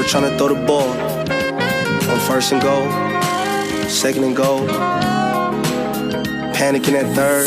trying to throw the ball. On first and goal, second and goal, panicking at third.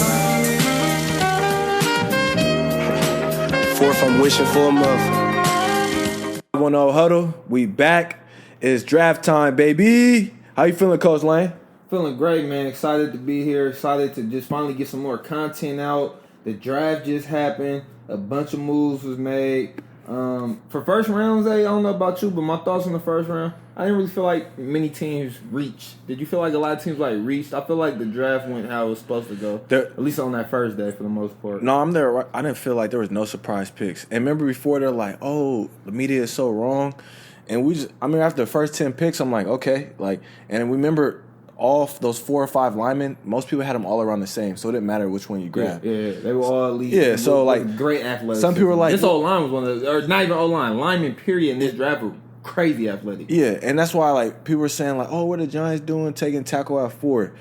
Fourth, I'm wishing for a muff. 1-0 Huddle, we back. It's draft time, baby. How you feeling, Coach Lane? Feeling great, man. Excited to be here. Excited to just finally get some more content out. The draft just happened. A bunch of moves was made. For first round, Zay, I don't know about you, but my thoughts on the first round, I didn't really feel like many teams reached. Did you feel like a lot of teams reached? I feel like the draft went how it was supposed to go. At least on that first day for the most part. No, I'm there. I didn't feel like there was no surprise picks. And remember before they're like, oh, the media is so wrong. And after the first 10 picks, I'm like, okay. And remember all those 4 or 5 linemen, most people had them all around the same. So it didn't matter which one you grabbed. Yeah, they were all elite. Yeah, so great athletes. Some people were like, this O-line was one of those, or not even O-line, lineman period in this draft were crazy athletic. Yeah, and that's why people were saying oh, what are the Giants doing taking tackle at 4?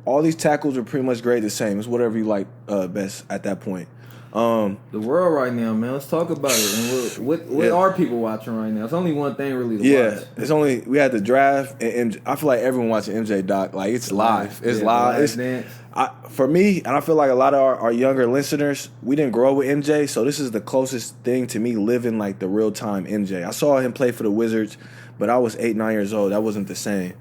All these tackles are pretty much graded the same. It's whatever you like best at that point. The world right now, man. Let's talk about it. And what are people watching right now? It's only one thing really to watch. It's only we had the draft, and I feel like everyone watching MJ Doc. It's live. It's live. For me, and I feel like a lot of our younger listeners, we didn't grow up with MJ, so this is the closest thing to me living the real time MJ. I saw him play for the Wizards, but I was 8, 9 years old. That wasn't the same.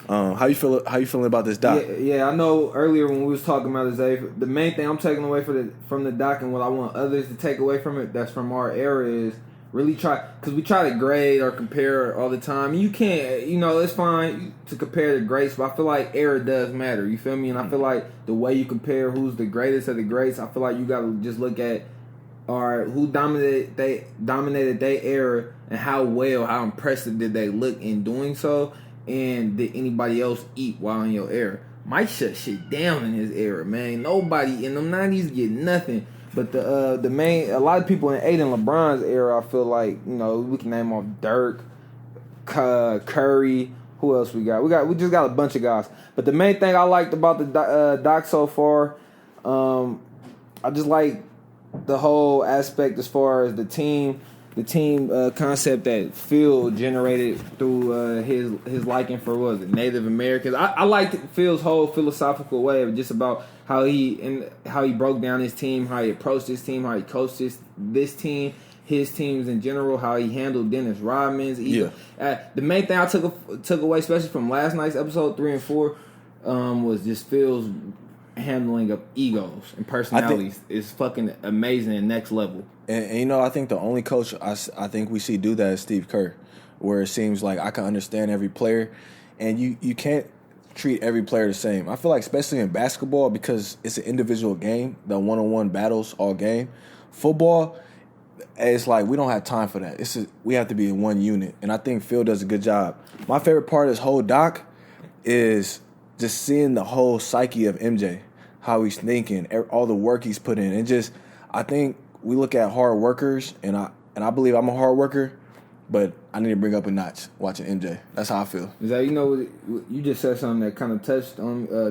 How you feeling about this doc? Yeah, I know earlier when we was talking about it, the main thing I'm taking away from the doc and what I want others to take away from it that's from our era is really because we try to grade or compare all the time. You can't, it's fine to compare the greats, but I feel like era does matter. You feel me? And I feel like the way you compare who's the greatest of the greats, I feel like you got to just look at who dominated their era and how impressive did they look in doing so. And did anybody else eat while in your era? Mike shut shit down in his era, man. Nobody in them 90s get nothing. But a lot of people in Aiden LeBron's era, I feel like, we can name off Dirk, Curry. Who else we got? We just got a bunch of guys. But the main thing I liked about the doc so far, I just like the whole aspect as far as the team concept that Phil generated through his liking for Native Americans. I liked Phil's whole philosophical way of just about how he broke down his team, how he approached his team, how he coached this team, his teams in general, how he handled Dennis Rodman's. The main thing I took away, especially from last night's episode 3 and 4, was just Phil's handling of egos and personalities is fucking amazing and next level. And I think the only coach I think we see do that is Steve Kerr, where it seems like I can understand every player, and you can't treat every player the same. I feel like especially in basketball, because it's an individual game, the one-on-one battles all game. Football, it's we don't have time for that. We have to be in one unit, and I think Phil does a good job. My favorite part of this whole doc is just seeing the whole psyche of MJ, how he's thinking, all the work he's put in, and I think we look at hard workers, and I believe I'm a hard worker, but I need to bring up a notch watching MJ. That's how I feel. Is that you just said something that kind of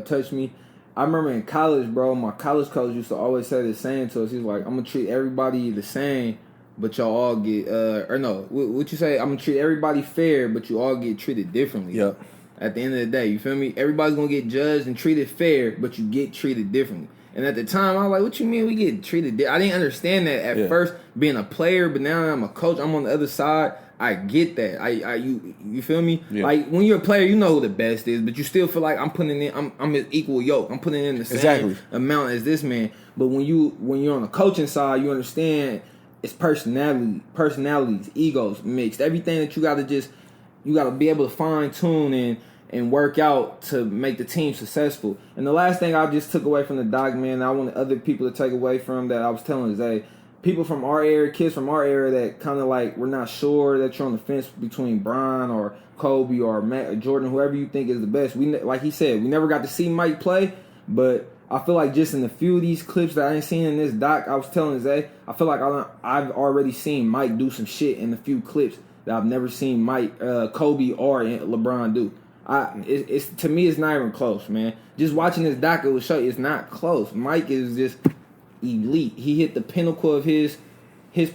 touched me. I remember in college, bro, my college coach used to always say the same to us. He's like, I'm gonna treat everybody the same, but y'all all get what you say? I'm gonna treat everybody fair, but you all get treated differently. Yep. At the end of the day, you feel me? Everybody's gonna get judged and treated fair, but you get treated differently. And at the time, I was like, what you mean we get treated I didn't understand that at first, being a player, but now I'm a coach. I'm on the other side. I get that. You feel me? Yeah. When you're a player, you know who the best is, but you still feel like I'm putting in, I'm his equal yoke. I'm putting in the same amount as this man. But when you're on the coaching side, you understand it's personalities, egos mixed. Everything that you got to be able to fine tune and work out to make the team successful. And the last thing I just took away from the doc, man, I wanted other people to take away from that I was telling Zay, people from our era, kids from our era that kind of we're not sure that you're on the fence between Brian or Kobe or Matt or Jordan, whoever you think is the best. Like he said, we never got to see Mike play, but I feel like just in a few of these clips that I ain't seen in this doc, I was telling Zay, I feel like I've already seen Mike do some shit in a few clips that I've never seen Kobe or LeBron do. To me, it's not even close, man. Just watching this doc, it will show you it's not close. Mike is just elite. He hit the pinnacle of his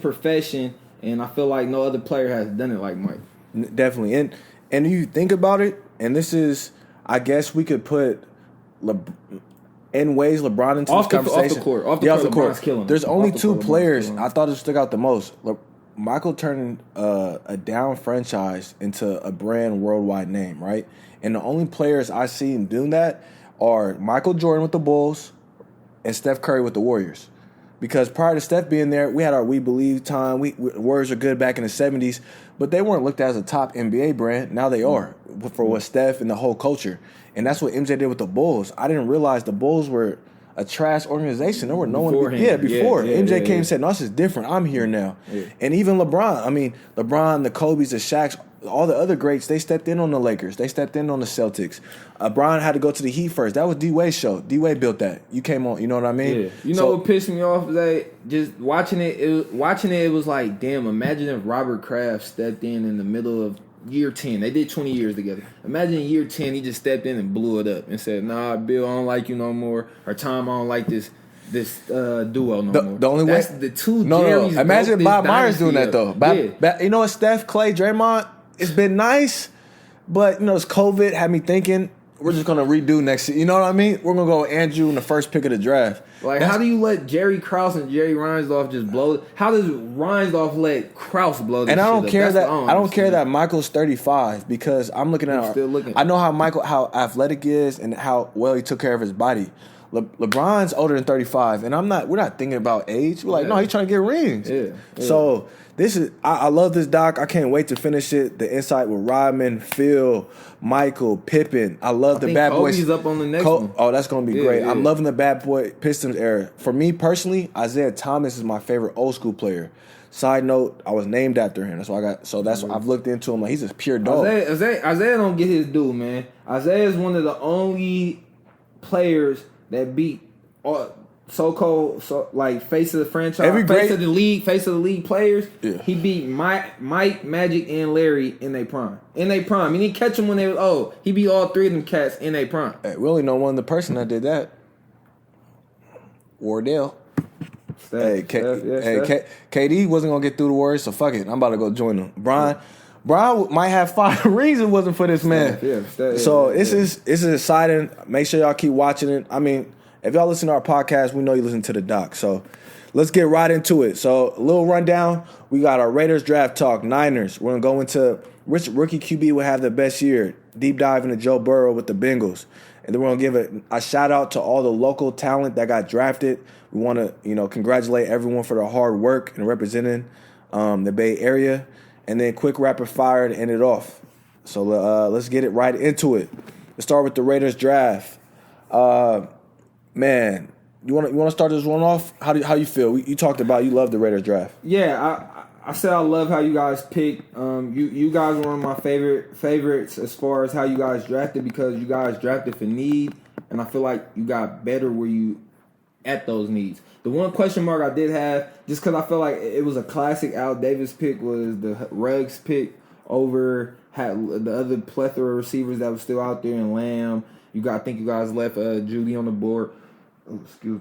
profession and I feel like no other player has done it like Mike. Definitely, and you think about it, and this is, I guess we could put in ways LeBron into this conversation. Off the court, LeBron's killing him. There's only two players I thought it stuck out the most. Michael turning a down franchise into a brand worldwide name, right? And the only players I seen doing that are Michael Jordan with the Bulls and Steph Curry with the Warriors. Because prior to Steph being there, we had our We Believe time. Warriors were good back in the 70s, but they weren't looked at as a top NBA brand. Now they are for what Steph and the whole culture. And that's what MJ did with the Bulls. I didn't realize the Bulls were a trash organization. There were no one. Before. MJ came and said, no, this is different. I'm here now. Yeah. And even LeBron. I mean, LeBron, the Kobe's, the Shaqs, all the other greats, they stepped in on the Lakers. They stepped in on the Celtics. Bron had to go to the Heat first. That was D-Wade's show. D-Wade built that. You came on. You know what I mean? Yeah. You know what pissed me off? Like, just watching it, it was like, damn, imagine if Robert Kraft stepped in the middle of year 10. They did 20 years together. Imagine year 10, he just stepped in and blew it up and said, nah, Bill, I don't like you no more. Or Tom, I don't like this duo no more. The only That's way. the two No. Jerrys. Imagine Bob Myers doing that, though. Yeah. You know what, Steph, Clay, Draymond, it's been nice, but, this COVID had me thinking, we're just going to redo next year. You know what I mean? We're going to go Andrew in the first pick of the draft. Like, how do you let Jerry Krause and Jerry Reinsdorf just blow? How does Reinsdorf let Krause blow this and I don't shit care up? that I don't care that Michael's 35 because I'm looking at I know how athletic he is and how well he took care of his body. LeBron's older than 35, and we're not thinking about age. We're like, no, he's trying to get rings. Yeah. So I love this doc. I can't wait to finish it. The insight with Rodman, Phil, Michael, Pippen. I love the Bad Boys. Kobe's up on the next one. Oh, that's going to be great. I'm loving the Bad Boy Pistons era. For me personally, Isaiah Thomas is my favorite old school player. Side note, I was named after him. That's why I've looked into him. Like, he's a pure dog. Isaiah don't get his due, man. Isaiah is one of the only players that beat so-called face of the franchise, face of the league players. Yeah. He beat Mike, Magic, and Larry in their prime. He didn't catch them when they was old. He beat all three of them cats in their prime. Hey, we only know one of the person that did that. Wardell. KD wasn't gonna get through the Warriors, so fuck it. I'm about to go join them. Brian might have 5 reasons it wasn't for this man. This is exciting. Make sure y'all keep watching it. I mean, if y'all listen to our podcast, we know you listen to the doc. So let's get right into it. So a little rundown. We got our Raiders draft talk, Niners. We're going to go into which rookie QB will have the best year. Deep dive into Joe Burrow with the Bengals. And then we're going to give a shout out to all the local talent that got drafted. We want to, congratulate everyone for their hard work and representing the Bay Area. And then quick rapid fire to end it off. So let's get it right into it. Let's start with the Raiders draft. Man, you want to start this one off? How you feel? You talked about you love the Raiders draft. Yeah, I said I love how you guys picked. You guys were one of my favorites as far as how you guys drafted because you guys drafted for need, and I feel like you got better where you at those needs. The one question mark I did have, just because I feel like it was a classic Al Davis pick, was the Ruggs pick over the other plethora of receivers that was still out there in Lamb. I think you guys left Judy on the board. Oh, excuse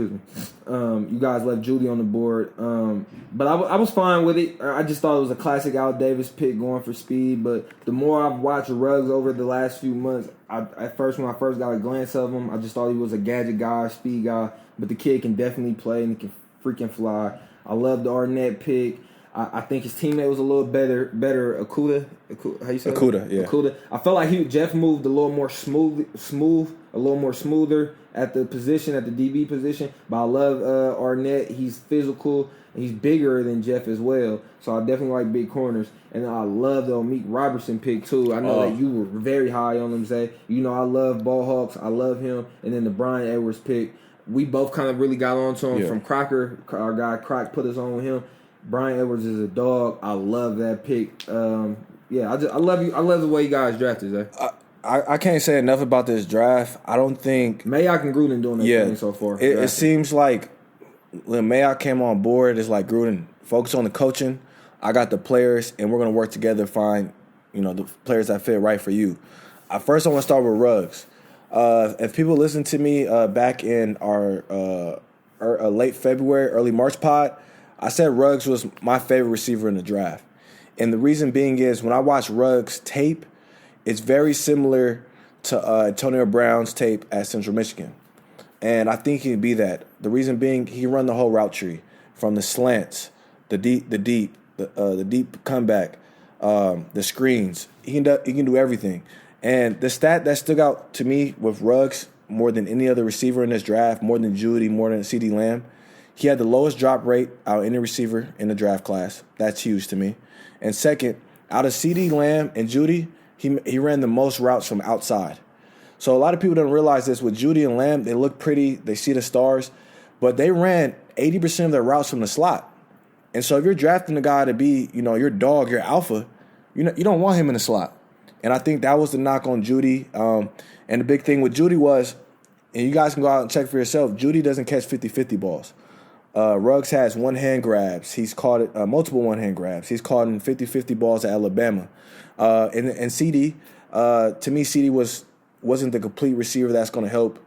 me. You guys left Judy on the board. But I was fine with it. I just thought it was a classic Al Davis pick going for speed. But the more I've watched Ruggs over the last few months, when I first got a glance of him, I just thought he was a gadget guy, speed guy. But the kid can definitely play and he can freaking fly. I love the Arnett pick. I think his teammate was a little better. Okuda, how you say it? Okuda, yeah. Okuda. I felt like Jeff moved a little more smooth, a little more smoother at the position, at the DB position. But I love Arnett. He's physical and he's bigger than Jeff as well. So I definitely like big corners. And I love the Amik Robertson pick too. I know that you were very high on him, Zay. I love Ball Hawks. I love him. And then the Brian Edwards pick. We both kind of really got on to him from Crocker. Our guy Croc put us on with him. Brian Edwards is a dog. I love that pick. I love you. I love the way you guys drafted, Zay. I can't say enough about this draft. I don't think Mayock and Gruden doing their thing so far. It seems like when Mayock came on board, it's like Gruden focus on the coaching. I got the players, and we're gonna work together to find the players that fit right for you. First, I want to start with Ruggs. If people listen to me back in our late February, early March pod, I said Ruggs was my favorite receiver in the draft. And the reason being is when I watch Ruggs' tape, it's very similar to Antonio Brown's tape at Central Michigan. And I think he'd be that. The reason being, he run the whole route tree from the slants, the deep comeback, the screens. He can do everything. And the stat that stuck out to me with Ruggs more than any other receiver in this draft, more than Judy, more than CeeDee Lamb, he had the lowest drop rate out of any receiver in the draft class. That's huge to me. And second, out of CeeDee Lamb and Judy, he ran the most routes from outside. So a lot of people don't realize this. With Judy and Lamb, they look pretty, they see the stars, but they ran 80% of their routes from the slot. And so if you're drafting a guy to be, your dog, your alpha, you don't want him in the slot. And I think that was the knock on Judy. And the big thing with Judy was, and you guys can go out and check for yourself, Judy doesn't catch 50-50 balls. Ruggs has one-hand grabs. He's caught it multiple one-hand grabs. He's caught in 50-50 balls at Alabama. And CD, to me, CD wasn't the complete receiver that's going to help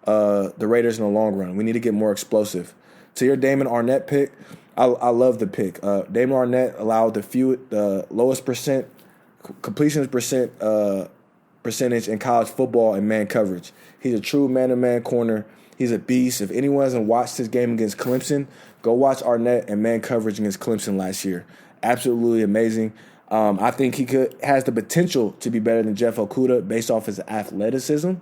the Raiders in the long run. We need to get more explosive. To your Damon Arnett pick, I love the pick. Damon Arnett allowed the lowest completions percentage in college football in man coverage. He's a true man-to-man corner. He's a beast. If anyone hasn't watched his game against Clemson, go watch Arnett and man coverage against Clemson last year. Absolutely amazing. I think he has the potential to be better than Jeff Okudah based off his athleticism.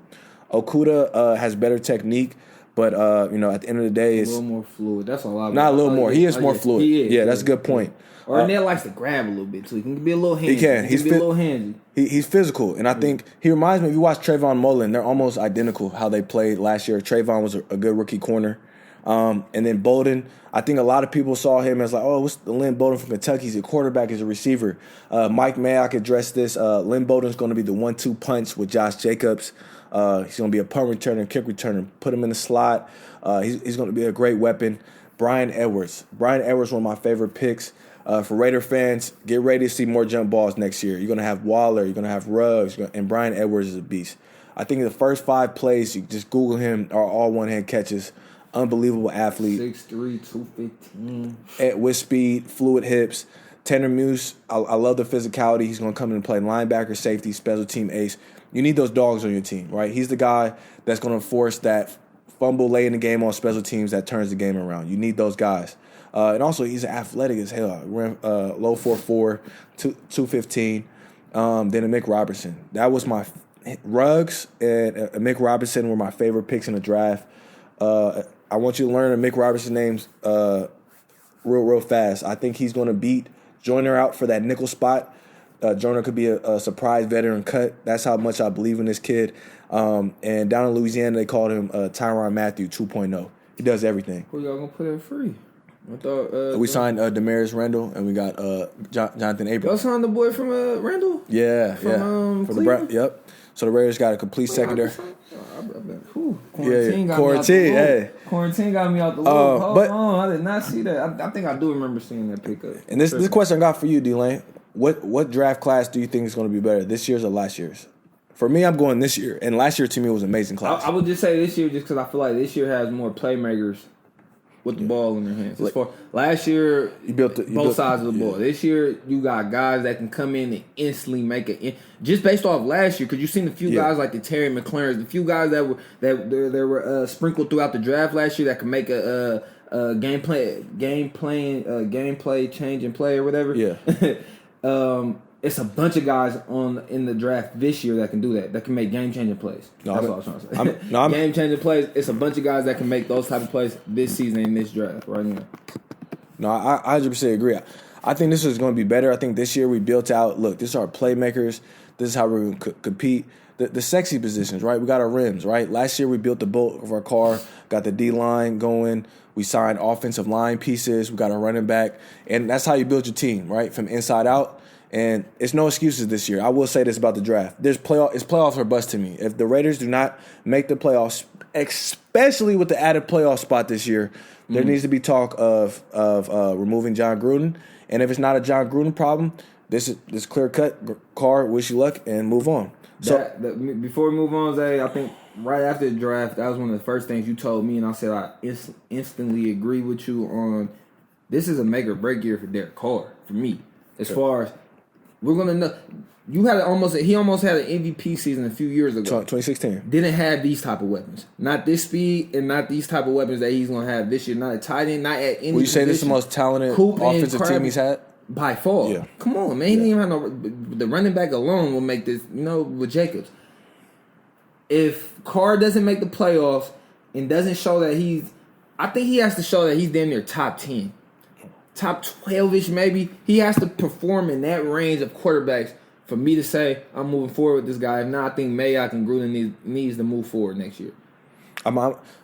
Okudah has better technique, but at the end of the day, it's a little more fluid. That's a lot. Not a little more. He is more fluid. He is. Yeah, that's a good point. Arnett likes to grab a little bit too. He can be a little handy. He can. He can be a little handy. He's physical, and I think he reminds me. If you watch Trayvon Mullen, they're almost identical how they played last year. Trayvon was a good rookie corner, and then Bolden. I think a lot of people saw him as like, oh, what's the Lynn Bolden from Kentucky? He's a quarterback, he's a receiver. Mike Mayock addressed this. Lynn Bolden's going to be the 1-2 punch with Josh Jacobs. He's going to be a punt returner, kick returner. Put him in the slot. He's going to be a great weapon. Brian Edwards, one of my favorite picks. For Raider fans, get ready to see more jump balls next year. You're going to have Waller, you're going to have Ruggs, and Brian Edwards is a beast. I think the first 5 plays, you just Google him, are all one-hand catches. Unbelievable athlete. 6'3", 215. With speed, fluid hips. Tanner Muse, I love the physicality. He's going to come in and play linebacker, safety, special team ace. You need those dogs on your team, right? He's the guy that's going to force that fumble late in the game on special teams that turns the game around. You need those guys. And also, he's athletic as hell. Ran low 4.4, 215. Then a Mick Robertson. That was my Ruggs and Mick Robertson were my favorite picks in the draft. I want you to learn Mick Robertson's names real fast. I think he's going to beat Joyner out for that nickel spot. Joyner could be a surprise veteran cut. That's how much I believe in this kid. And down in Louisiana, they called him Tyrann Mathieu 2.0. He does everything. Who y'all going to put in free? I thought, we signed Damaris Randall, and we got Jonathan Abram. Y'all signed the boy from Randall? Yeah, from Cleveland? Yep. So the Raiders got a complete secondary. Quarantine got me out the loop. Hold on, I did not see that. I think I do remember seeing that pickup. And this question I got for you, D-Lane. What draft class do you think is going to be better, this year's or last year's? For me, I'm going this year. And last year, to me, was an amazing class. I would just say this year just because I feel like this year has more playmakers with the ball in their hands. Last year, you built both sides of the ball. This year, you got guys that can come in and instantly make it. Just based off last year, because you've seen a few guys like the Terry McLaren's, the few guys that were sprinkled throughout the draft last year that can make a gameplay change and play or whatever. Yeah. It's a bunch of guys in the draft this year that can do that can make game-changing plays. That's all I was trying to say. Game-changing plays, it's a bunch of guys that can make those type of plays this season in this draft right now. No, I 100% agree. I think this is going to be better. I think this year we built out, look, this is our playmakers. This is how we're going to compete. The sexy positions, right? We got our rims, right? Last year we built the bulk of our car, got the D-line going. We signed offensive line pieces. We got a running back. And that's how you build your team, right? From inside out. And it's no excuses this year. I will say this about the draft. It's playoffs or bust to me. If the Raiders do not make the playoffs, especially with the added playoff spot this year, there needs to be talk of removing John Gruden. And if it's not a John Gruden problem, this clear cut. Carr, wish you luck, and move on. Before we move on, Zay, I think right after the draft, that was one of the first things you told me, and I said I instantly agree with you on this is a make or break year for Derek Carr for me. As far as we're gonna know, he almost had an MVP season a few years ago. 2016 didn't have these type of weapons, not this speed and not these type of weapons that he's gonna have this year. Not a tight end, not at any. Would you say this is the most talented offensive team he's had? By far. Yeah. Come on, man. He didn't even have no. The running back alone will make this. With Jacobs. If Carr doesn't make the playoffs and doesn't show that I think he has to show that he's damn near top 10. Top 12-ish maybe. He has to perform in that range of quarterbacks for me to say I'm moving forward with this guy. If not, I think Mayock and Gruden needs to move forward next year.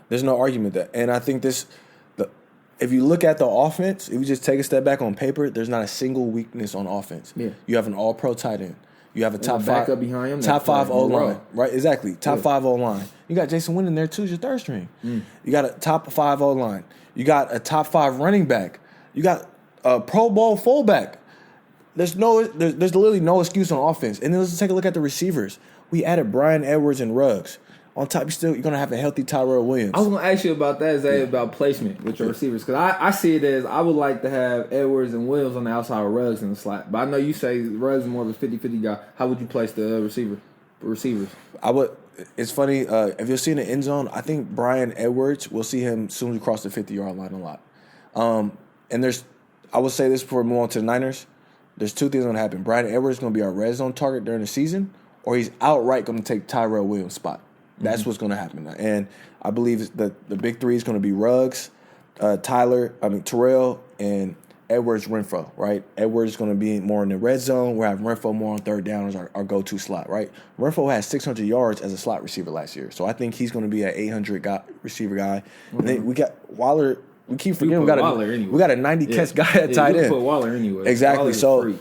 There's no argument that. And I think if you look at the offense, if you just take a step back on paper, there's not a single weakness on offense. Yeah. You have an all-pro tight end. You have a top backup behind him. Top 5 O-line. Right, exactly. Top 5 O-line. You got Jason Witten in there too as your third string. You got a top 5 O-line. You got a top 5 running back. You got a Pro Bowl fullback. There's literally no excuse on offense. And then let's take a look at the receivers. We added Bryan Edwards and Ruggs. On top, you're going to have a healthy Tyrell Williams. I was going to ask you about that, Zay, about placement with your receivers. Because I see it as I would like to have Edwards and Williams on the outside of Ruggs in the slot. But I know you say Ruggs is more of a 50-50 guy. How would you place the receivers? I would. It's funny. If you'll see in the end zone, I think Bryan Edwards, we'll see him soon as we cross the 50-yard line a lot. And I would say this before we move on to the Niners. There's two things going to happen. Bryan Edwards is going to be our red zone target during the season, or he's outright going to take Tyrell Williams' spot. That's what's going to happen. And I believe that the big three is going to be Ruggs, Terrell, and Edwards Renfro, right? Edwards is going to be more in the red zone. We're having Renfro more on third down as our go-to slot, right? Renfro had 600 yards as a slot receiver last year. So I think he's going to be an 800 receiver guy. And then we got Waller. We keep forgetting we got a 90-catch guy at tight end. Put Waller anyway. Exactly. So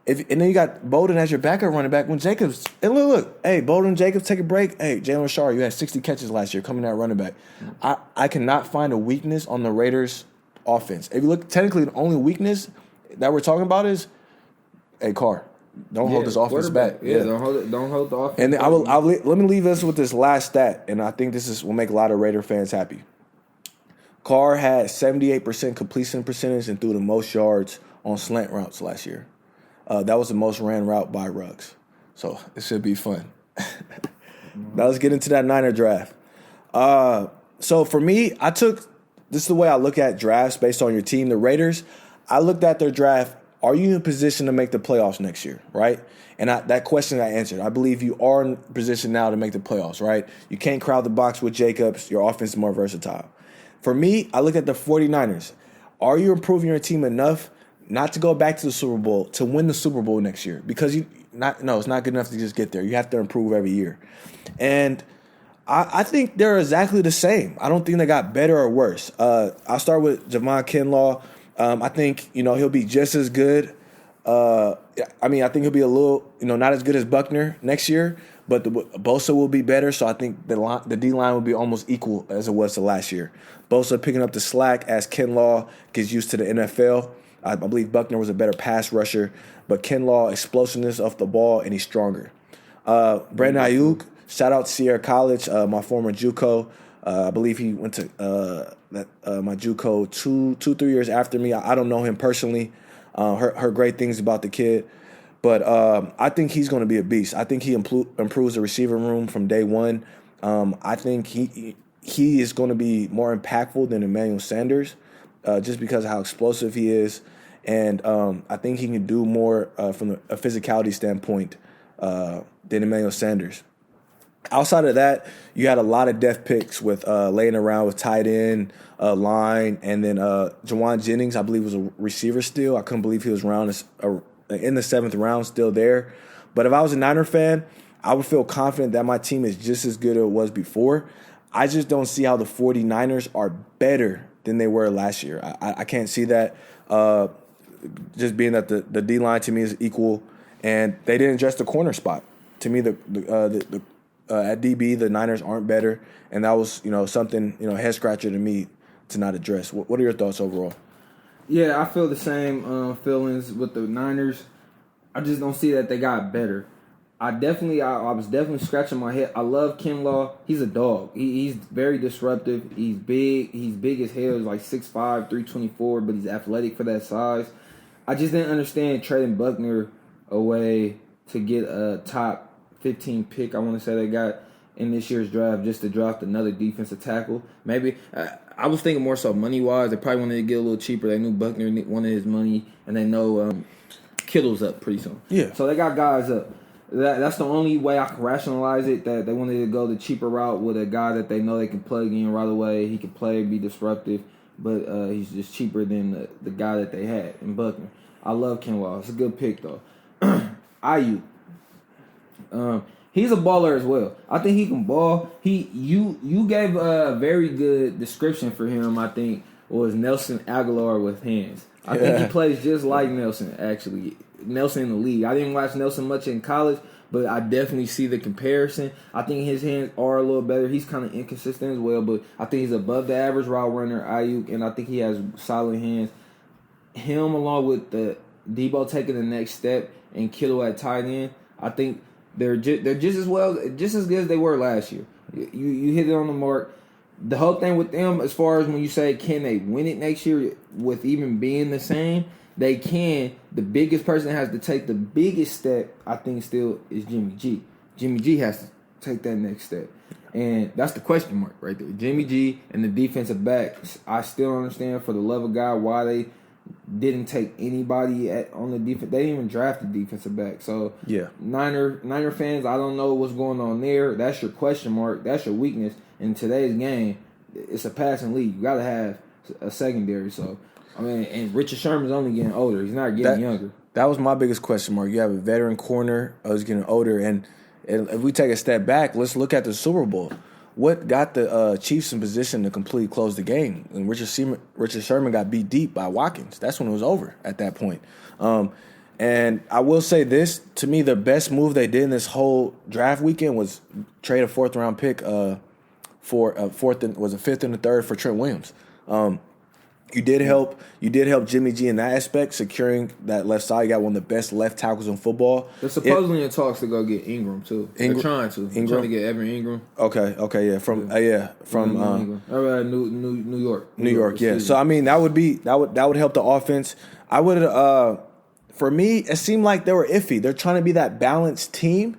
and then you got Bowden as your backup running back when Jacobs. And look, hey, Bowden and Jacobs take a break. Hey, Jalen Richard, you had 60 catches last year coming out running back. I cannot find a weakness on the Raiders' offense. If you look, technically the only weakness that we're talking about is, hey, Carr, don't hold this offense back. Yeah, don't hold the offense. And then let me leave us with this last stat, and I think will make a lot of Raider fans happy. Carr had 78% completion percentage and threw the most yards on slant routes last year. That was the most ran route by Ruggs. So it should be fun. Now let's get into that Niner draft. So for me, this is the way I look at drafts based on your team. The Raiders, I looked at their draft. Are you in position to make the playoffs next year, right? And that question I answered. I believe you are in position now to make the playoffs, right? You can't crowd the box with Jacobs. Your offense is more versatile. For me, I look at the 49ers. Are you improving your team enough not to go back to the Super Bowl, to win the Super Bowl next year? Because it's not good enough to just get there. You have to improve every year. And I think they're exactly the same. I don't think they got better or worse. I'll start with Javon Kinlaw. I think, he'll be just as good. I think he'll be a little, not as good as Buckner next year, but Bosa will be better. So I think the D-line will be almost equal as it was to last year. Bosa picking up the slack as Kinlaw gets used to the NFL. I believe Buckner was a better pass rusher, but Kinlaw, explosiveness off the ball, and he's stronger. Brandon Ayuk, shout out to Sierra College, my former JUCO. I believe he went to my JUCO 2-3 years after me. I don't know him personally. Heard great things about the kid, but I think he's going to be a beast. I think he improves the receiver room from day one. I think he is going to be more impactful than Emmanuel Sanders, just because of how explosive he is. And I think he can do more from a physicality standpoint than Emmanuel Sanders. Outside of that, you had a lot of depth picks with laying around with tight end, line, and then Jawan Jennings, I believe, was a receiver still. I couldn't believe he was around in the 7th round, still there. But if I was a Niner fan, I would feel confident that my team is just as good as it was before. I just don't see how the 49ers are better than they were last year. I can't see that. Just being that the D-line to me is equal, and they didn't address the corner spot. To me, at DB, the Niners aren't better, and that was something head scratcher to me to not address. What are your thoughts overall? Yeah, I feel the same feelings with the Niners. I just don't see that they got better. I was definitely scratching my head. I love Kinlaw. He's a dog. He's very disruptive. He's big. He's big as hell. He's like 6'5", 324, but he's athletic for that size. I just didn't understand trading Buckner away to get a top 15 pick. I want to say they got in this year's draft just to draft another defensive tackle. Maybe I was thinking more so money wise. They probably wanted to get a little cheaper. They knew Buckner wanted his money, and they know Kittle's up pretty soon. Yeah. So they got guys up. That's the only way I can rationalize it, that they wanted to go the cheaper route with a guy that they know they can plug in right away. He can play, be disruptive, but he's just cheaper than the guy that they had in Buckner. I love Kinlaw. It's a good pick, though. Ayuk. He's a baller as well. I think he can ball. You gave a very good description for him, I think, was Nelson Aguilar with hands. I think he plays just like Nelson, actually. Nelson in the league. I didn't watch Nelson much in college, but I definitely see the comparison. I think his hands are a little better. He's kind of inconsistent as well, but I think he's above the average route runner, Ayuk, and I think he has solid hands. Him along with the Debo taking the next step and Kittle at tight end, I think they're just as good as they were last year. You hit it on the mark. The whole thing with them, as far as when you say can they win it next year with even being the same, they can. The biggest person that has to take the biggest step, I think, still is Jimmy G. Jimmy G has to take that next step. And that's the question mark right there. Jimmy G and the defensive backs. I still don't understand, for the love of God, why they didn't take anybody on the defense. They didn't even draft the defensive back. So, yeah. Niner fans, I don't know what's going on there. That's your question mark. That's your weakness. In today's game, it's a passing league. You got to have a secondary. So, I mean, and Richard Sherman's only getting older. He's not getting younger. That was my biggest question mark. You have a veteran corner who's getting older. And if we take a step back, let's look at the Super Bowl. What got the Chiefs in position to completely close the game? And Richard Sherman got beat deep by Watkins. That's when it was over at that point. And I will say this, to me, the best move they did in this whole draft weekend was trade a fourth-round pick for a fifth and a third for Trent Williams. You did help Jimmy G in that aspect, securing that left side. You got one of the best left tackles in football. They're supposedly in talks to go get Ingram too. They're trying to get Evan Ingram. Okay, yeah, from New York. New York, yeah. So I mean, that would help the offense. I would for me, it seemed like they were iffy. They're trying to be that balanced team,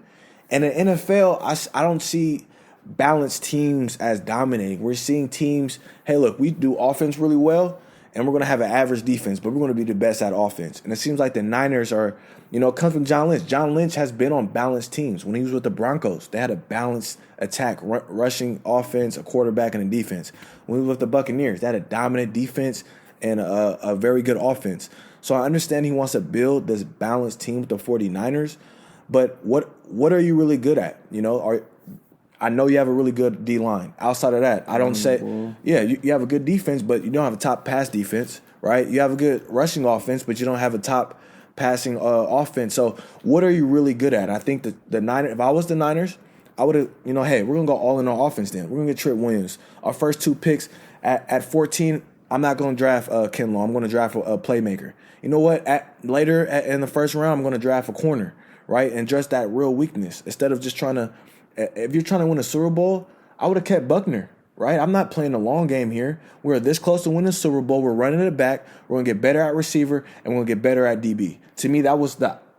and in NFL, I don't see balanced teams as dominating. We're seeing teams, hey, look, we do offense really well, and we're going to have an average defense, but we're going to be the best at offense. And it seems like the Niners are, it comes from John Lynch. John Lynch has been on balanced teams. When he was with the Broncos, they had a balanced attack, rushing offense, a quarterback, and a defense. When he was with the Buccaneers, they had a dominant defense and a very good offense. So I understand he wants to build this balanced team with the 49ers, but what are you really good at? I know you have a really good D-line. Outside of that, I don't say – yeah, you have a good defense, but you don't have a top pass defense, right? You have a good rushing offense, but you don't have a top passing offense. So what are you really good at? I think the Niners – if I was the Niners, I would have – hey, we're going to go all in on offense then. We're going to get Trent Williams. Our first two picks at 14, I'm not going to draft Kinlaw. I'm going to draft a playmaker. You know what? Later in the first round, I'm going to draft a corner, right, and address that real weakness instead of just trying to – if you're trying to win a Super Bowl, I would have kept Buckner, right? I'm not playing the long game here. We're this close to winning a Super Bowl. We're running it back. We're going to get better at receiver, and we're going to get better at DB. To me, that was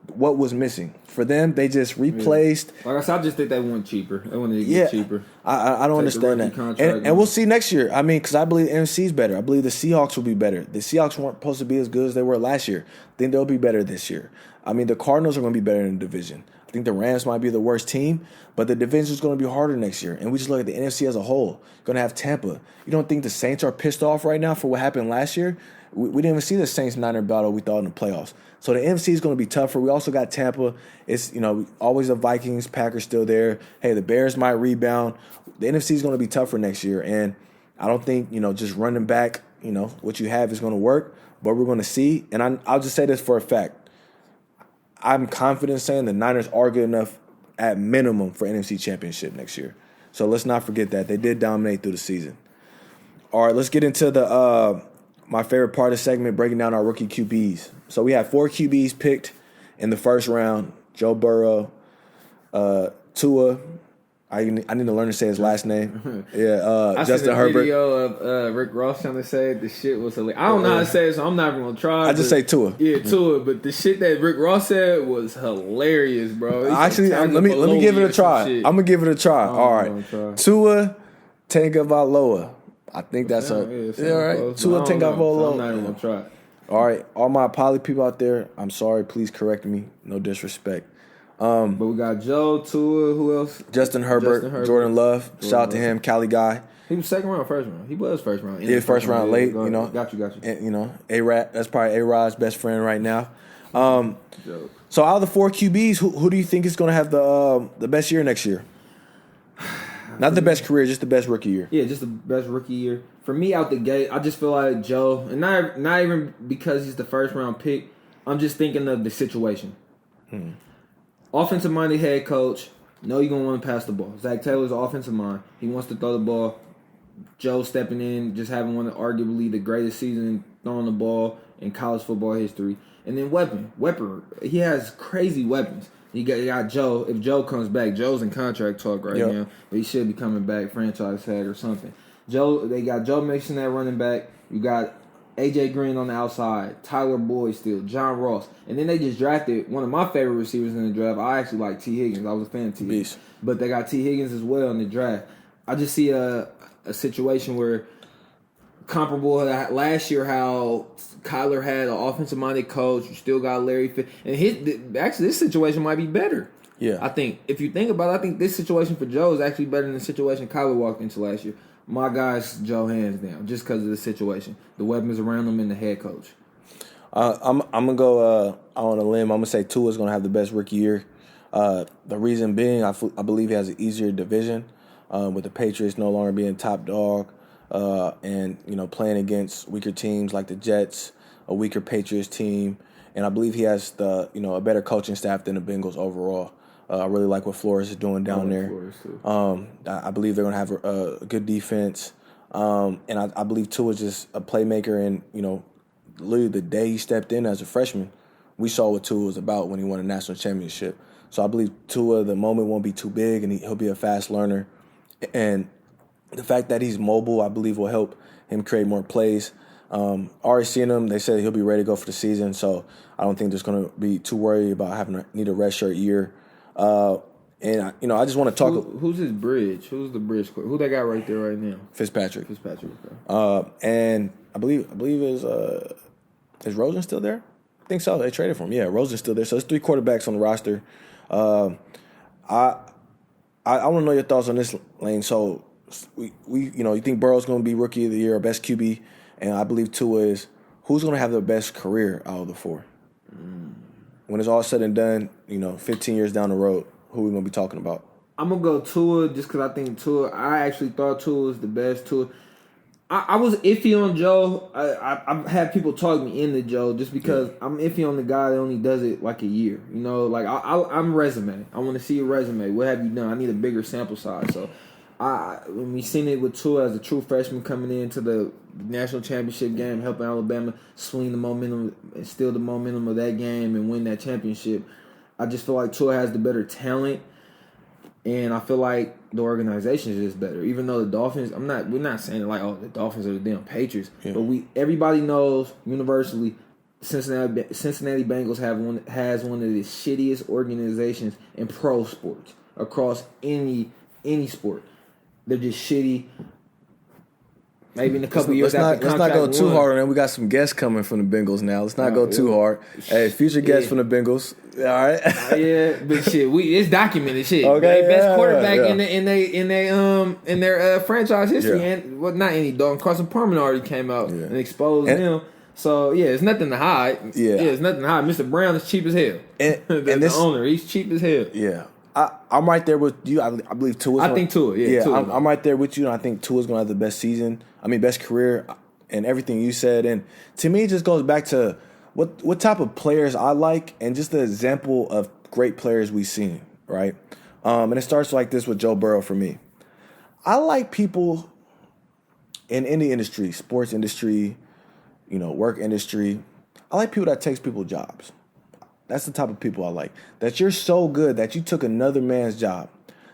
what was missing. For them, they just replaced. Like I said, I just think they went cheaper. They wanted to get cheaper. I don't understand that. And we'll see next year. I mean, because I believe the NFC is better. I believe the Seahawks will be better. The Seahawks weren't supposed to be as good as they were last year. I think they'll be better this year. I mean, the Cardinals are going to be better in the division. I think the Rams might be the worst team, but the division is going to be harder next year. And we just look at the NFC as a whole. Going to have Tampa. You don't think the Saints are pissed off right now for what happened last year? We didn't even see the Saints-Niner battle we thought in the playoffs. So the NFC is going to be tougher. We also got Tampa. It's, always the Vikings, Packers still there. Hey, the Bears might rebound. The NFC is going to be tougher next year. And I don't think, just running back, what you have is going to work. But we're going to see. And I'll just say this for a fact. I'm confident saying the Niners are good enough at minimum for NFC Championship next year. So let's not forget that. They did dominate through the season. All right, let's get into the my favorite part of the segment, breaking down our rookie QBs. So we had 4 QBs picked in the first round. Joe Burrow, Tua. I need to learn to say his last name. Yeah, I Justin seen a Herbert. video of Rick Ross trying to say it. The shit was hilarious. I don't know how to say it, so I'm not even gonna try. I just say Tua. Yeah, Tua. But the shit that Rick Ross said was hilarious, bro. Actually, let me give it a try. I'm gonna give it a try. All right, Tua Tagovailoa. I think that's all right. Tua Tagovailoa. I'm not even gonna try. All right, all my poly people out there, I'm sorry. Please correct me. No disrespect. But we got Joe, Tua, who else? Justin Herbert, Jordan Love. Shout out to him, Cali guy. He was second round, first round. He was first round. Yeah, first round late. You know, got you. And, A-Rod, that's probably A-Rod's best friend right now. So out of the 4 QBs, who do you think is going to have the best year next year? Not the best career, just the best rookie year. Yeah, just the best rookie year. For me, out the gate, I just feel like Joe, and not even because he's the first round pick. I'm just thinking of the situation. Offensive-minded head coach. Know you're going to want to pass the ball. Zach Taylor's offensive mind. He wants to throw the ball. Joe stepping in, just having one of arguably the greatest season throwing the ball in college football history. And then weapon. He has crazy weapons. You got Joe. If Joe comes back, Joe's in contract talk right now, but he should be coming back, franchise tag or something. They got Joe Mixon at running back. You got AJ Green on the outside, Tyler Boyd still, John Ross. And then they just drafted one of my favorite receivers in the draft. I actually like T. Higgins. I was a fan of T. Higgins. But they got T. Higgins as well in the draft. I just see a situation where comparable to last year how Kyler had an offensive-minded coach. You still got Larry Fitz. And actually, this situation might be better. Yeah. I think, if you think about it, I think this situation for Joe is actually better than the situation Kyler walked into last year. My guy's Joe hands down, just because of the situation, the weapons around him, and the head coach. I'm gonna go on a limb. I'm gonna say Tua's gonna have the best rookie year. The reason being, I believe he has an easier division with the Patriots no longer being top dog, and playing against weaker teams like the Jets, a weaker Patriots team, and I believe he has a better coaching staff than the Bengals overall. I really like what Flores is doing down there. I believe they're going to have a good defense. And I believe Tua is just a playmaker. And, literally the day he stepped in as a freshman, we saw what Tua was about when he won a national championship. So I believe Tua, the moment won't be too big, and he'll be a fast learner. And the fact that he's mobile, I believe, will help him create more plays. Already seen him. They said he'll be ready to go for the season. So I don't think there's going to be too worried about need a redshirt year. And I just want to talk. Who's his bridge? Who's the bridge? Who they got right there right now? Fitzpatrick. Okay. And I believe is Rosen still there? I think so. They traded for him. Yeah, Rosen's still there. So there's 3 quarterbacks on the roster. I want to know your thoughts on this, Lane. So you think Burrow's going to be rookie of the year or best QB, and I believe Tua is. Who's going to have the best career out of the 4? When it's all said and done, 15 years down the road, who are we going to be talking about? I'm going to go Tua just because I think Tua, I actually thought Tua was the best. Tua. I was iffy on Joe. I've had people talk me into Joe just because I'm iffy on the guy that only does it like a year. I'm resume. I want to see a resume. What have you done? I need a bigger sample size. So when we seen it with Tua as a true freshman coming into the national championship game, helping Alabama swing the momentum and steal the momentum of that game and win that championship, I just feel like Tua has the better talent, and I feel like the organization is just better. Even though the Dolphins, we're not saying like, the Dolphins are the damn Patriots, but everybody knows universally Cincinnati Bengals has one of the shittiest organizations in pro sports across any sport. They're just shitty. Maybe in a couple years let's not go too hard on them. We got some guests coming from the Bengals now. Let's not go too hard. Hey, future guests from the Bengals. All right. But shit, it's documented shit. Okay, they best quarterback in their franchise history, and not any dog. Carson Palmer already came out and exposed him. So it's nothing to hide. It's nothing to hide. Mr. Brown is cheap as hell. And the owner, he's cheap as hell. Yeah. I'm right there with you. I believe Tua. I think Tua. I'm right there with you, and I think Tua's going to have the best season. Best career, and everything you said. And to me, it just goes back to what type of players I like, and just the example of great players we've seen, right? And it starts like this with Joe Burrow for me. I like people in any industry, sports industry, work industry. I like people that takes people jobs. That's the type of people I like. That you're so good that you took another man's job.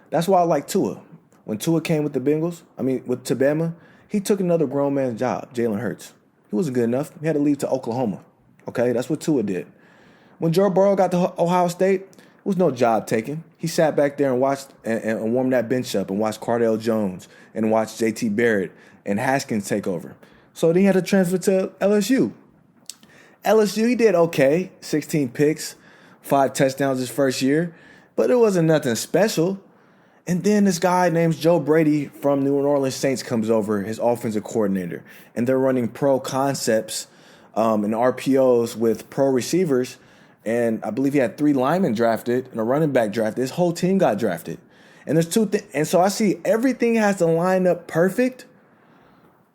That's why I like Tua. When Tua came with the Bengals, with Bama, he took another grown man's job, Jalen Hurts. He wasn't good enough. He had to leave to Oklahoma. Okay, that's what Tua did. When Joe Burrow got to Ohio State, it was no job taken. He sat back there and watched and warmed that bench up and watched Cardale Jones and watched J.T. Barrett and Haskins take over. So then he had to transfer to LSU. LSU, he did okay. 16 picks, 5 touchdowns his first year. But it wasn't nothing special. And then this guy named Joe Brady from New Orleans Saints comes over, his offensive coordinator. And they're running pro concepts and RPOs with pro receivers. And I believe he had 3 linemen drafted and a running back drafted. His whole team got drafted. And there's 2 things. And so I see everything has to line up perfect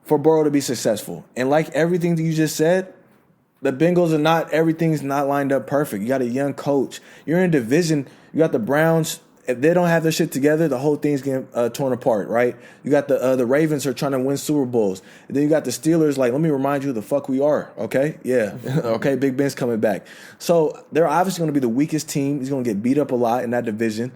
for Burrow to be successful. And like everything that you just said, the Bengals everything's not lined up perfect. You got a young coach. You're in a division. You got the Browns. If they don't have their shit together, the whole thing's getting torn apart, right? You got the Ravens are trying to win Super Bowls. And then you got the Steelers like, let me remind you who the fuck we are, okay? Yeah, okay, Big Ben's coming back. So they're obviously going to be the weakest team. He's going to get beat up a lot in that division.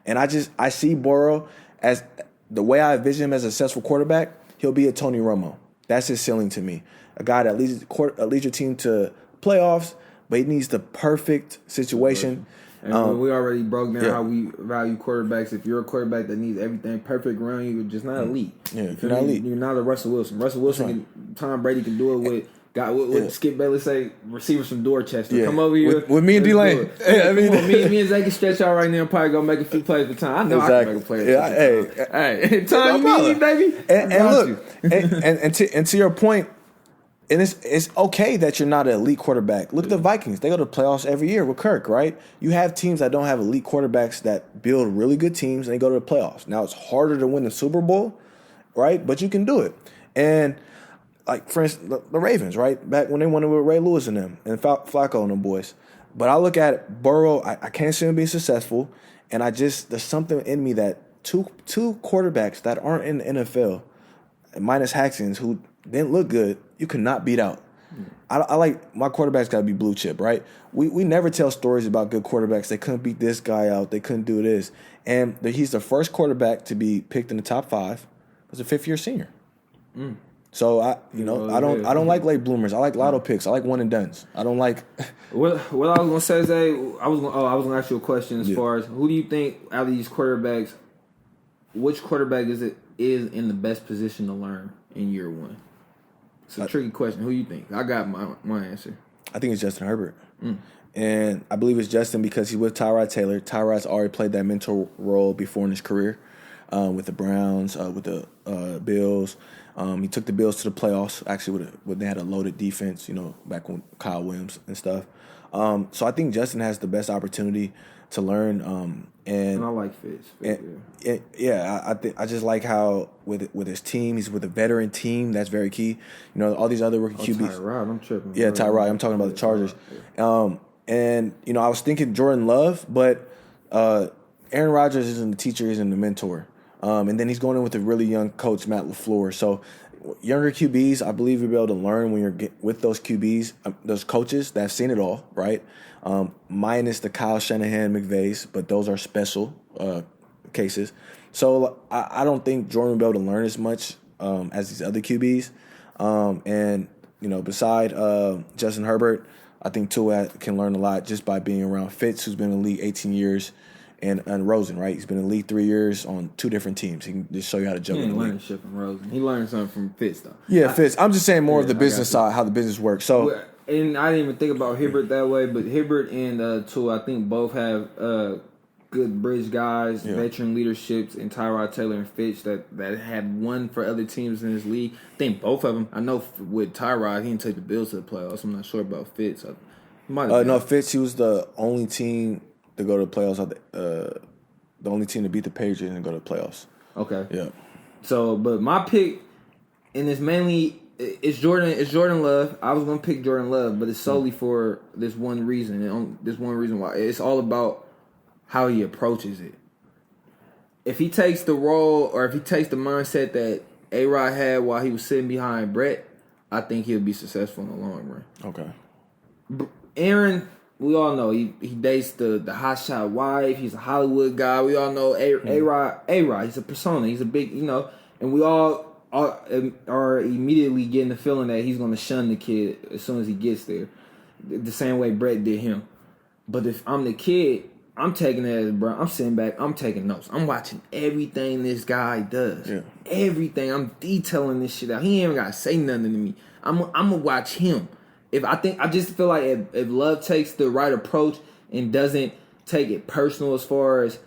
And I see Burrow as the way I envision him as a successful quarterback, he'll be a Tony Romo. That's his ceiling to me. A guy that leads your team to playoffs, but he needs the perfect situation. And we already broke down how we value quarterbacks. If you're a quarterback that needs everything perfect around you, you're just not elite. Yeah, if you're not elite. You're not a Russell Wilson. Russell Wilson, Tom Brady can do it with Skip Bayless say receivers from Dorchester. Yeah. Come over here. With me and D-Lane. Me and Zay can stretch out right now and probably go make a few plays for time. I know I can make a play. Hey, time you need, baby. And look, and to your point, and it's okay that you're not an elite quarterback. Look at the Vikings. They go to the playoffs every year with Kirk, right? You have teams that don't have elite quarterbacks that build really good teams, and they go to the playoffs. Now, it's harder to win the Super Bowl, right? But you can do it. And, like, for instance, the Ravens, right? Back when they won it with Ray Lewis and them, and Flacco and them boys. But I look at Burrow, I can't see him being successful, and there's something in me that two quarterbacks that aren't in the NFL, minus Haskins, who didn't look good, you cannot beat out. I like my quarterbacks got to be blue chip, right? We never tell stories about good quarterbacks. They couldn't beat this guy out. They couldn't do this. And he's the first quarterback to be picked in the top 5 as a 5th-year senior. So I don't like late bloomers. I like lotto picks. I like one and dones. I don't like. What I was gonna say, Zay, I was gonna ask you a question as far as who do you think out of these quarterbacks, which quarterback is in the best position to learn in year 1? It's a tricky question. Who do you think? I got my answer. I think it's Justin Herbert. And I believe it's Justin because he's with Tyrod Taylor. Tyrod's already played that mentor role before in his career with the Browns, with the Bills. He took the Bills to the playoffs, actually, when they had a loaded defense, back when Kyle Williams and stuff. So I think Justin has the best opportunity to learn. And I like Fitz. I just like how with his team, he's with a veteran team. That's very key. All these other rookie QBs. Tyrod, I'm tripping. Yeah, Tyrod. I'm talking about the Chargers. And I was thinking Jordan Love, but Aaron Rodgers isn't the teacher, isn't the mentor. And then he's going in with a really young coach, Matt LaFleur. So younger QBs, I believe you'll be able to learn when you're with those QBs, those coaches that have seen it all, right? Minus the Kyle Shanahan McVays, but those are special cases. So I don't think Jordan will be able to learn as much as these other QBs. Beside Justin Herbert, I think Tua can learn a lot just by being around Fitz, who's been in the league 18 years, and Rosen, right? He's been in the league 3 years on 2 different teams. He can just show you how to juggle. He didn't learn shit from Rosen. He learned something from Fitz, though. Yeah, Fitz. I'm just saying more of the business side, how the business works. So, and I didn't even think about Hibbert that way, but Hibbert and Tua, I think both have good bridge guys, veteran leaderships, and Tyrod Taylor and Fitz that had won for other teams in this league. I think both of them. I know with Tyrod, he didn't take the Bills to the playoffs. I'm not sure about Fitz. No, Fitz, he was the only team to go to the playoffs. The only team to beat the Patriots and go to the playoffs. Okay. Yeah. So, but my pick, and it's mainly it's Jordan Love. I was gonna pick Jordan Love, but it's solely for this one reason. And this one reason why it's all about how he approaches it. If he takes the role, or if he takes the mindset that A-Rod had while he was sitting behind Brett, I think he'll be successful in the long run. Okay. Aaron we all know he dates the hotshot wife. He's a Hollywood guy. We all know A-Rod. He's a persona. He's a big, and we all are immediately getting the feeling that he's going to shun the kid as soon as he gets there, the same way Brett did him. But if I'm the kid, I'm taking it as, bro, I'm sitting back, I'm taking notes. I'm watching everything this guy does. Yeah. Everything. I'm detailing this shit out. He ain't even got to say nothing to me. I'm going to watch him. I just feel like if Love takes the right approach and doesn't take it personal as far as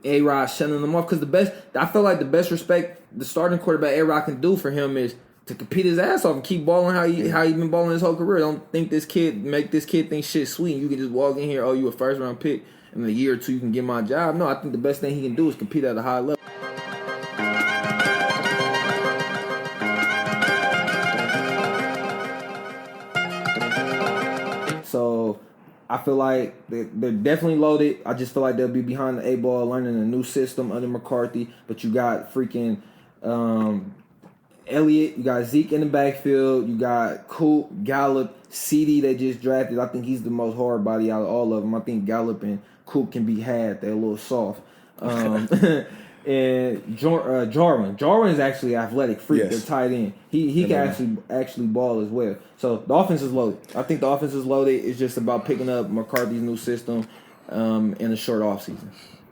A-Rod shutting them off, because I feel like the best respect the starting quarterback A-Rod can do for him is to compete his ass off and keep balling how he been balling his whole career. Don't think make this kid think shit sweet. You can just walk in here, you a first round pick, in a year or two you can get my job. No, I think the best thing he can do is compete at a high level. So I feel like they're definitely loaded. I just feel like they'll be behind the 8-ball learning a new system under McCarthy. But you got freaking Elliott, you got Zeke in the backfield, you got Coop, Gallup, CD they just drafted. I think he's the most hard body out of all of them. I think Gallup and Coop can be had. They're a little soft. And Jarwin is actually an athletic freak. Yes. They're tight end. He can actually ball as well. So the offense is loaded. I think the offense is loaded. It's just about picking up McCarthy's new system in a short offseason.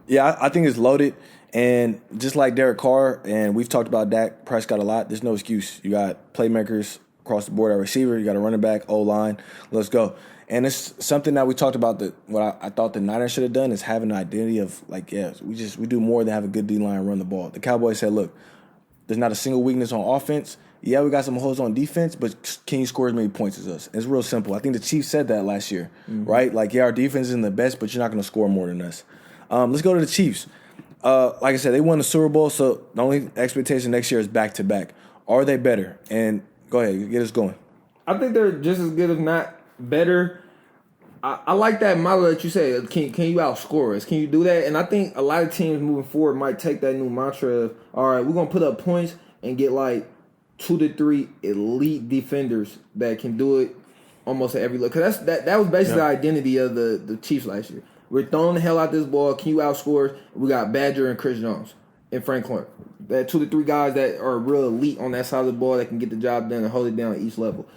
Yeah, I think it's loaded. And just like Derek Carr, and we've talked about Dak Prescott a lot, there's no excuse. You got playmakers across the board at receiver. You got a running back, O-line. Let's go. And it's something that we talked about what I thought the Niners should have done is have an identity of we do more than have a good D-line and run the ball. The Cowboys said, look, there's not a single weakness on offense. Yeah, we got some holes on defense, but can you score as many points as us? It's real simple. I think the Chiefs said that last year, right? Our defense isn't the best, but you're not going to score more than us. Let's go to the Chiefs. Like I said, they won the Super Bowl, so the only expectation next year is back-to-back. Are they better? And go ahead, get us going. I think they're just as good, if not better. I like that model that you say. Can you outscore us? Can you do that? And I think a lot of teams moving forward might take that new mantra of, all right, we're going to put up points and get 2 to 3 elite defenders that can do it almost at every look. Because that was basically the identity of the Chiefs last year. We're throwing the hell out this ball. Can you outscore us? We got Badger and Chris Jones and Frank Clark. That 2 to 3 guys that are real elite on that side of the ball that can get the job done and hold it down at each level.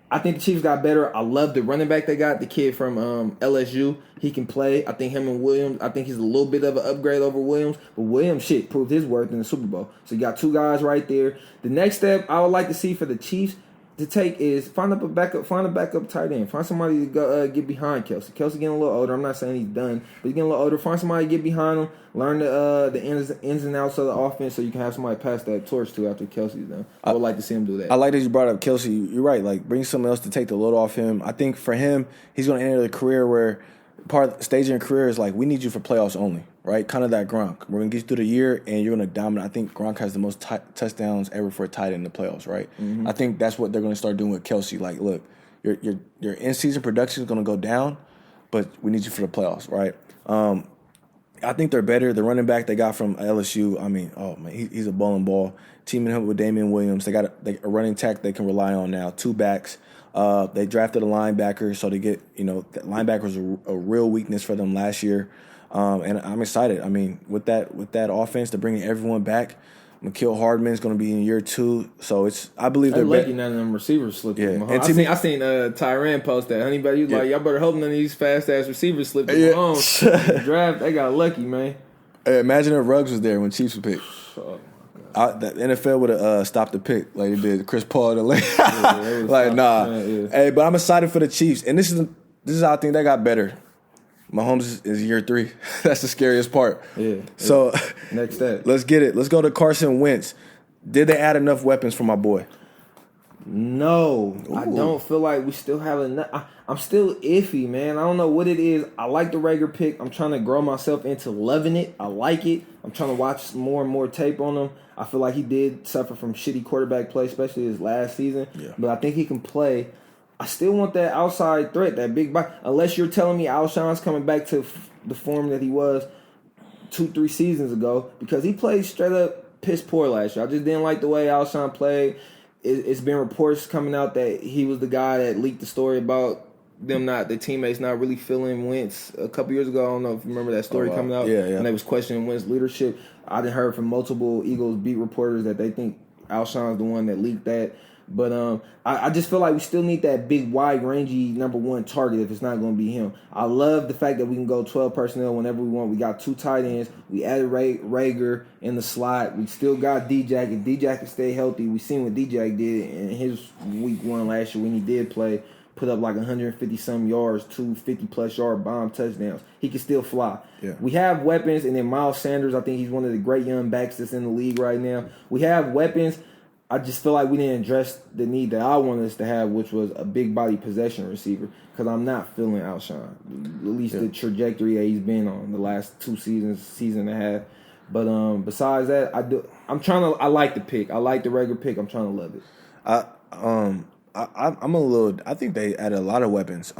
I think the Chiefs got better. I love the running back they got, the kid from LSU. He can play. I think him and Williams, I think he's a little bit of an upgrade over Williams. But Williams, proved his worth in the Super Bowl. So you got 2 guys right there. The next step I would like to see for the Chiefs to take is find a backup tight end. Find somebody to go get behind Kelsey. Kelsey getting a little older. I'm not saying he's done, but he's getting a little older. Find somebody to get behind him. Learn the ins and outs of the offense so you can have somebody pass that torch to after Kelsey's done. I would like to see him do that. I like that you brought up Kelsey. You're right. Bring someone else to take the load off him. I think for him, he's going to enter the career where part of the stage in your career is we need you for playoffs only, right? Kind of that Gronk. We're going to get you through the year, and you're going to dominate. I think Gronk has the most touchdowns ever for a tight end in the playoffs, right? Mm-hmm. I think that's what they're going to start doing with Kelsey. Look, your in-season production is going to go down, but we need you for the playoffs, right? I think they're better. The running back they got from LSU, he's a bowling ball. Teaming up with Damian Williams, they got a running tack they can rely on now. 2 backs. They drafted a linebacker, so they get, that linebacker was a real weakness for them last year. And I'm excited. With that offense, they're bringing everyone back. Mecole Hardman's going to be in year 2, so I believe they're lucky none of them receivers slipped. Yeah, and I seen Tyrann post that. Honey, but he was like, y'all better hope none of these fast ass receivers slipped in the draft. They got lucky, man. Hey, imagine if Ruggs was there when Chiefs were picked. The NFL would have stopped the pick like it did Chris Paul. Nah. Hey, but I'm excited for the Chiefs, and this is how I think they got better. Mahomes is year 3. That's the scariest part. Yeah. So next step. Let's get it. Let's go to Carson Wentz. Did they add enough weapons for my boy? No. Ooh. I don't feel like we still have enough. I'm still iffy, man. I don't know what it is. I like the Rager pick. I'm trying to grow myself into loving it. I like it. I'm trying to watch more and more tape on him. I feel like he did suffer from shitty quarterback play, especially his last season. Yeah. But I think he can play. I still want that outside threat, that big body. Unless you're telling me Alshon's coming back to the form that he was 2-3 seasons ago, because he played straight up piss poor last year. I just didn't like the way Alshon played. It's been reports coming out that he was the guy that leaked the story about the teammates not really feeling Wentz a couple years ago. I don't know if you remember that story coming out. Yeah. And they was questioning Wentz leadership. I done heard from multiple Eagles beat reporters that they think Alshon's the one that leaked that. But I just feel like we still need that big, wide, rangy number one target if it's not going to be him. I love the fact that we can go 12 personnel whenever we want. We got 2 tight ends. We added Rager in the slot. We still got D-Jack. If D-Jack can stay healthy, we seen what D-Jack did in his week 1 last year when he did play. Put up like 150-some yards, 2 50-plus yard bomb touchdowns. He can still fly. Yeah. We have weapons, and then Miles Sanders, I think he's one of the great young backs that's in the league right now. We have weapons. I just feel like we didn't address the need that I wanted us to have, which was a big body possession receiver, because I'm not feeling Alshon, at least the trajectory that he's been on the last 2 seasons, season and a half. But besides that, I like the pick. I like the regular pick. I'm trying to love it. I think they added a lot of weapons.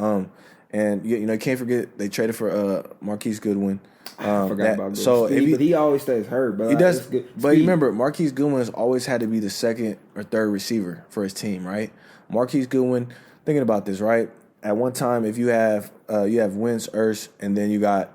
And you can't forget they traded for Marquise Goodwin. I forgot about Speed, but he always stays hurt. But he does. But remember, Marquise Goodwin has always had to be the second or third receiver for his team, right? Marquise Goodwin. Thinking about this, right? At one time, if you have Wentz, Ertz, and then you got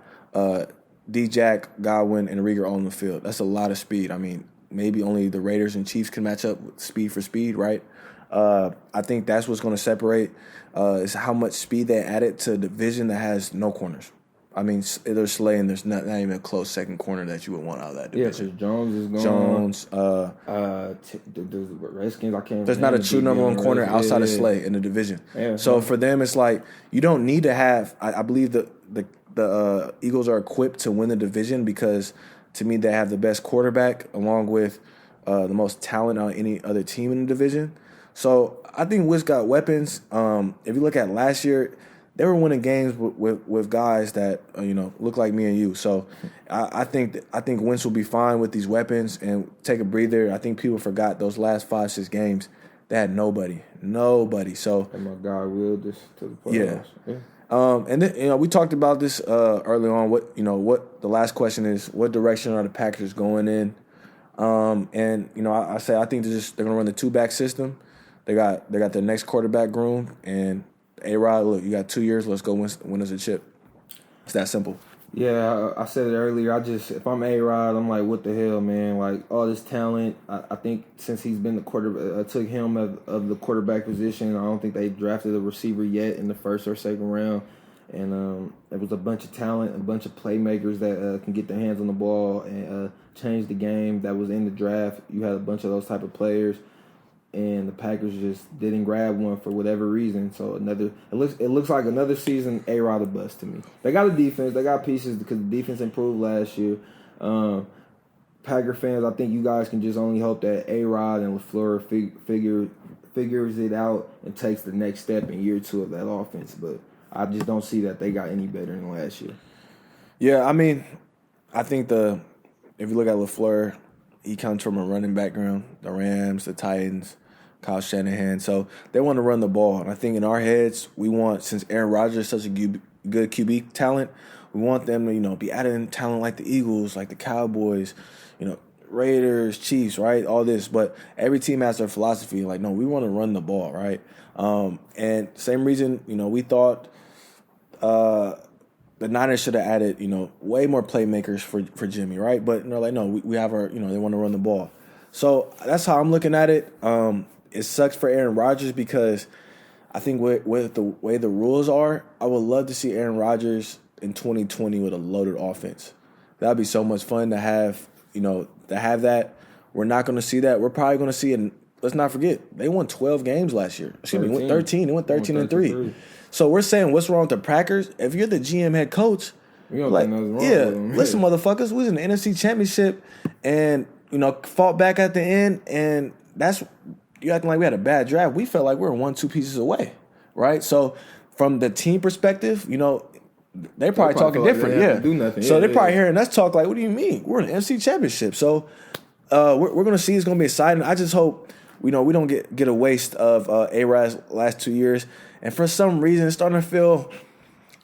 D-Jack, Godwin, and Rieger all on the field. That's a lot of speed. I mean, maybe only the Raiders and Chiefs can match up with speed for speed, right? I think that's what's going to separate is how much speed they added to a division that has no corners. I mean, there's Slay, and there's not even a close second corner that you would want out of that division. Yeah, because Jones is gone. Jones. The Redskins, I can't. There's not a true number one corner outside of Slay in the division. Yeah, so for them, it's like you don't need to have. I believe the Eagles are equipped to win the division because, to me, they have the best quarterback along with the most talent on any other team in the division. So I think Wiz got weapons. If you look at last year, they were winning games with guys that look like me and you. So I think Wentz will be fine with these weapons and take a breather. I think people forgot those last 5-6 games. They had nobody. So and my guy willed this to the playoffs. Yeah. And then we talked about this early on. What the last question is: what direction are the Packers going in? I think they're going to run the 2-back system. They got their next quarterback groomed, and A-Rod, look, you got 2 years. Let's go win us a chip. It's that simple. Yeah, I said it earlier. If I'm A-Rod, I'm like, what the hell, man? Like, all this talent. I think since he's been the quarterback, took him of the quarterback position. I don't think they drafted a receiver yet in the first or second round. And there was a bunch of talent, a bunch of playmakers that can get their hands on the ball and change the game that was in the draft. You had a bunch of those type of players. And the Packers just didn't grab one for whatever reason. So it looks like another season A-Rod a bust to me. They got a defense, they got pieces because the defense improved last year. Packer fans, I think you guys can just only hope that A-Rod and LaFleur figures it out and takes the next step in year 2 of that offense. But I just don't see that they got any better than last year. Yeah, I mean, I think if you look at LaFleur, he comes from a running background, the Rams, the Titans, Kyle Shanahan. So they want to run the ball. And I think in our heads, we want, since Aaron Rodgers is such a good QB talent, we want them to, be adding talent like the Eagles, like the Cowboys, Raiders, Chiefs, right? All this. But every team has their philosophy. Like, no, we want to run the ball, right? And same reason, we thought the Niners should have added, way more playmakers for Jimmy, right? But no, we have our, they want to run the ball. So that's how I'm looking at it. It sucks for Aaron Rodgers because I think with the way the rules are, I would love to see Aaron Rodgers in 2020 with a loaded offense. That'd be so much fun to have, that. We're not going to see that. We're probably going to see it. Let's not forget, they won 12 games last year. Excuse me, 13. They won 13-3. So we're saying, what's wrong with the Packers? If you're the GM head coach, listen, motherfuckers, we was in the NFC Championship and, fought back at the end, and you acting like we had a bad draft. We felt like we were 1-2 pieces away, right? So from the team perspective, they're probably talking different. Like do nothing. So they're probably hearing us talk like, what do you mean? We're in the NFC Championship. So we're going to see. It's going to be exciting. I just hope, we don't get a waste of A-Rod's last 2 years. And for some reason, it's starting to feel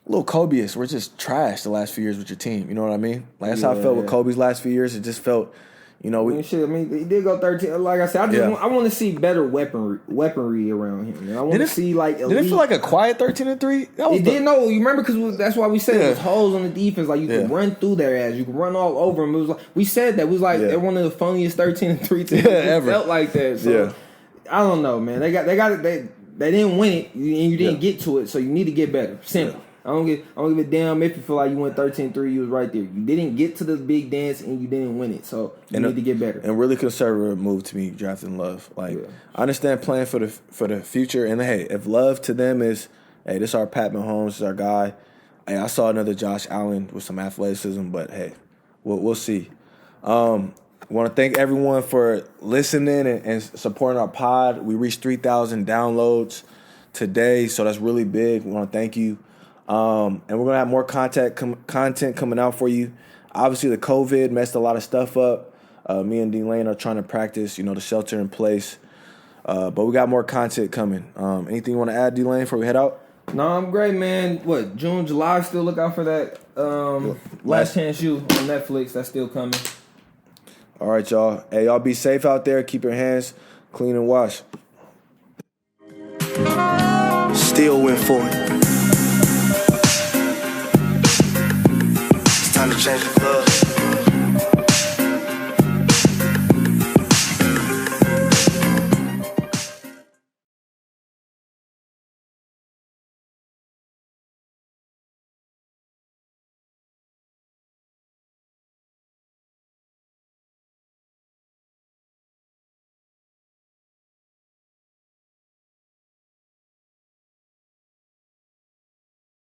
a little Kobe-ish. We're just trash the last few years with your team. You know what I mean? Like, that's how I felt with Kobe's last few years. It just felt, You know, I mean, he did go 13. Like I said, I want to see better weaponry around him. Man. I want to see like elite. Did it feel like a quiet 13-3? It did. No, you remember because that's why we said it was holes on the defense. Like you could run through their ass, you could run all over them. It was like we said that it was like they're one of the funniest 13-3 teams ever. Felt like that. So I don't know, man. They didn't win it, and you didn't get to it, so you need to get better. Simple. I don't give a damn if you feel like you went 13-3, you was right there. You didn't get to the big dance and you didn't win it, so you need to get better. And really conservative move to me drafting Love. Like I understand playing for the future, and hey, if Love to them is, hey, this is our Pat Mahomes, this is our guy. Hey, I saw another Josh Allen with some athleticism, but hey, we'll see. I want to thank everyone for listening and supporting our pod. We reached 3,000 downloads today, so that's really big. We want to thank you. And we're going to have more content coming out for you. Obviously, the COVID messed a lot of stuff up. Me and D-Lane are trying to practice, the shelter in place. But we got more content coming. Anything you want to add, D-Lane, before we head out? No, I'm great, man. What, June, July, still look out for that Last Chance U on Netflix. That's still coming. All right, y'all. Hey, y'all be safe out there. Keep your hands clean and washed. Still went for it. It's time to change the club.